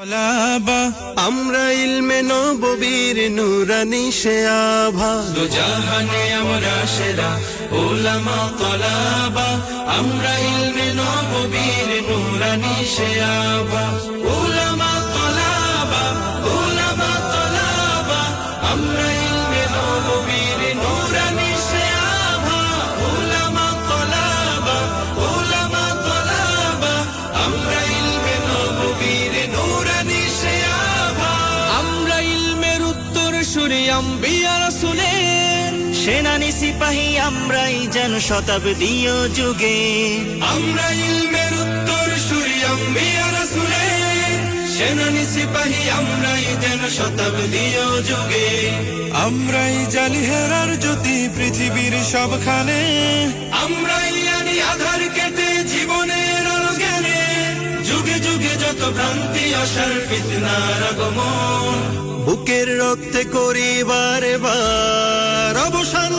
তলাবা আমরা ইলমে নববীর নুরানি সে আভা দু জাহানে আমরা সেরা উলামা তলাবা আমরা ইলমে নববীর নুরানি সে আভা উলামা তলাবা আমরা ইলমে নববীর নুরানি সে আভা উলামা তলাবা আমরা ইলমে নববীর নুরানি সে আভা আমরা ইলমের উত্তর সূরি আম্বিয়া রাসূলের সেনানি সিপাহী আমরাই যেন শতাব্দীয় যুগে আমরা ইলমের উত্তর সূরি আম্বিয়া রাসূলের সেনানি সিপাহী আমরাই যেন শতাব্দীয় যুগে আমরাই জালি হেরার জ্যোতি পৃথিবীর সবখানে আমরাই আনি আধার কেটে জীবনের আলো জ্ঞানে যুগে যুগে যত ভ্রান্তি আসার ফিতনার আগমন বুকের রক্তে করি বারে বার অবসান